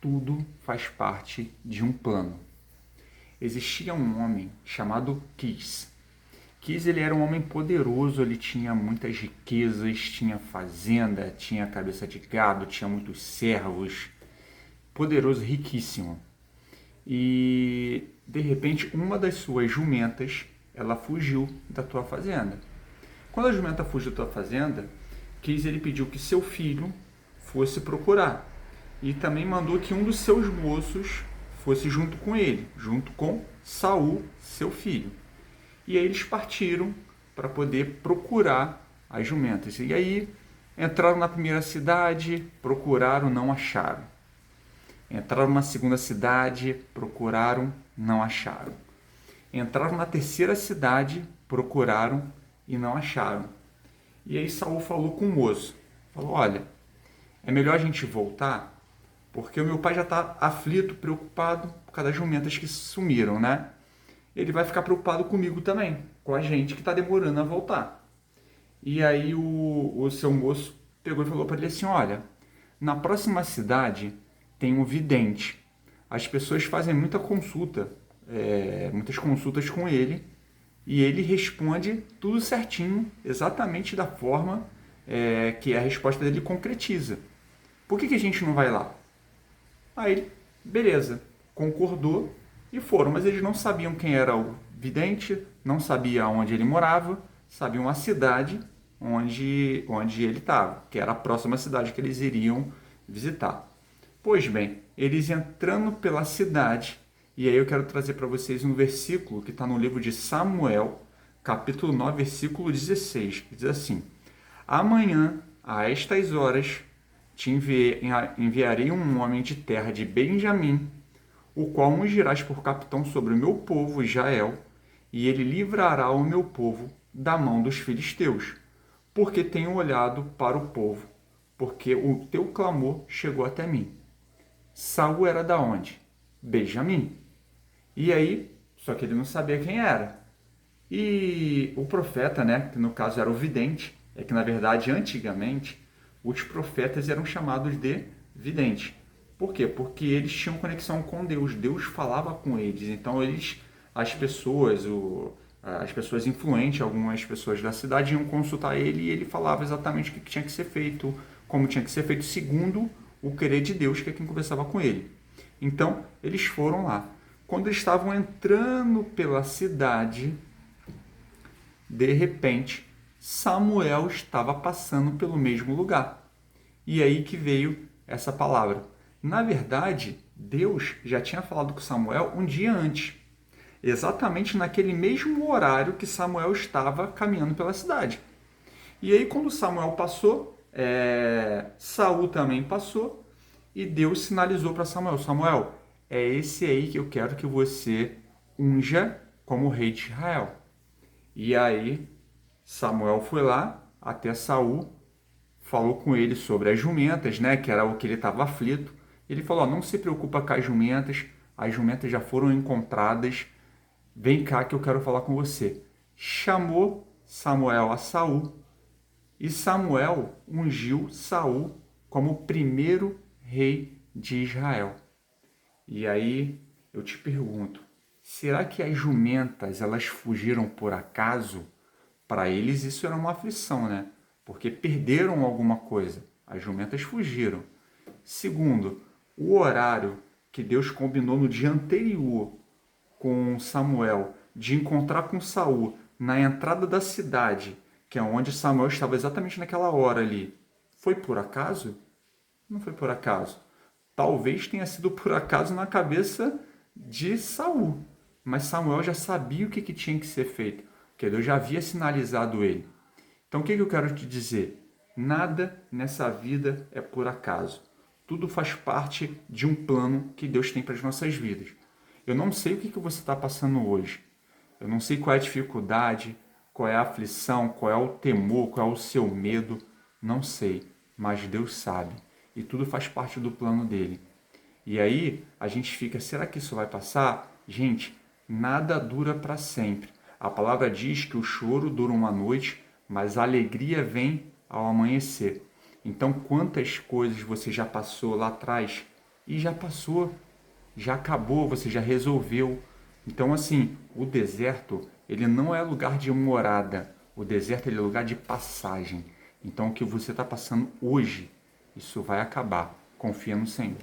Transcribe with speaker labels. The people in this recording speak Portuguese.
Speaker 1: tudo faz parte de um plano. Existia um homem chamado Quis. Quis, ele era um homem poderoso, ele tinha muitas riquezas, tinha fazenda, tinha cabeça de gado, tinha muitos servos, poderoso, riquíssimo. E de repente uma das suas jumentas, ela fugiu da tua fazenda. Quando a jumenta fugiu da tua fazenda, Quis, ele pediu que seu filho fosse procurar e também mandou que um dos seus moços fosse junto com ele, junto com Saul, seu filho. E aí eles partiram para poder procurar as jumentas. E aí entraram na primeira cidade, procuraram, não acharam. Entraram na segunda cidade, procuraram, não acharam. Entraram na terceira cidade, procuraram e não acharam. E aí Saul falou com o moço, falou, olha, é melhor a gente voltar, porque o meu pai já está aflito, preocupado por causa das jumentas que sumiram, né? Ele vai ficar preocupado comigo também, com a gente que está demorando a voltar. E aí o seu moço pegou e falou para ele assim, olha, na próxima cidade tem um vidente. As pessoas fazem muita consulta, muitas consultas com ele, e ele responde tudo certinho, exatamente da forma que a resposta dele concretiza. Por que a gente não vai lá? Aí ele, beleza, concordou e foram, mas eles não sabiam quem era o vidente, não sabiam onde ele morava, sabiam a cidade onde ele estava, que era a próxima cidade que eles iriam visitar. Pois bem, eles entrando pela cidade, e aí eu quero trazer para vocês um versículo que está no livro de Samuel, capítulo 9, versículo 16, que diz assim, amanhã, a estas horas, te enviarei um homem de terra de Benjamim, o qual ungirás por capitão sobre o meu povo Israel, e ele livrará o meu povo da mão dos filisteus, porque tenho olhado para o povo, porque o teu clamor chegou até mim. Saul era da onde? Benjamim. E aí, só que ele não sabia quem era. E o profeta, né, que no caso era o vidente, é que na verdade antigamente os profetas eram chamados de vidente. Por quê? Porque eles tinham conexão com Deus. Deus falava com eles. Então as pessoas influentes, algumas pessoas da cidade iam consultar ele e ele falava exatamente o que tinha que ser feito, como tinha que ser feito, segundo o querer de Deus, que é quem conversava com ele. Então eles foram lá. Quando eles estavam entrando pela cidade, de repente Samuel estava passando pelo mesmo lugar. E aí que veio essa palavra. Na verdade, Deus já tinha falado com Samuel um dia antes, exatamente naquele mesmo horário que Samuel estava caminhando pela cidade. E aí, quando Samuel passou, Saul também passou, e Deus sinalizou para Samuel, Samuel, é esse aí que eu quero que você unja como rei de Israel. E aí, Samuel foi lá até Saul, falou com ele sobre as jumentas, né, que era o que ele estava aflito. Ele falou, não se preocupa com as jumentas já foram encontradas, vem cá que eu quero falar com você. Chamou Samuel a Saul, e Samuel ungiu Saul como primeiro rei de Israel. E aí eu te pergunto, será que as jumentas elas fugiram por acaso? Para eles isso era uma aflição, né? Porque perderam alguma coisa. As jumentas fugiram. Segundo, o horário que Deus combinou no dia anterior com Samuel de encontrar com Saul na entrada da cidade, que é onde Samuel estava exatamente naquela hora ali, foi por acaso? Não foi por acaso. Talvez tenha sido por acaso na cabeça de Saul, mas Samuel já sabia o que tinha que ser feito, porque Deus já havia sinalizado ele. Então o que eu quero te dizer? Nada nessa vida é por acaso. Tudo faz parte de um plano que Deus tem para as nossas vidas. Eu não sei o que você está passando hoje. Eu não sei qual é a dificuldade, qual é a aflição, qual é o temor, qual é o seu medo. Não sei, mas Deus sabe. E tudo faz parte do plano dele. E aí a gente fica, será que isso vai passar? Gente, nada dura para sempre. A palavra diz que o choro dura uma noite, mas a alegria vem ao amanhecer. Então, quantas coisas você já passou lá atrás e já passou, já acabou, você já resolveu. Então, assim, o deserto, ele não é lugar de morada. O deserto, ele é lugar de passagem. Então, o que você está passando hoje, isso vai acabar. Confia no Senhor.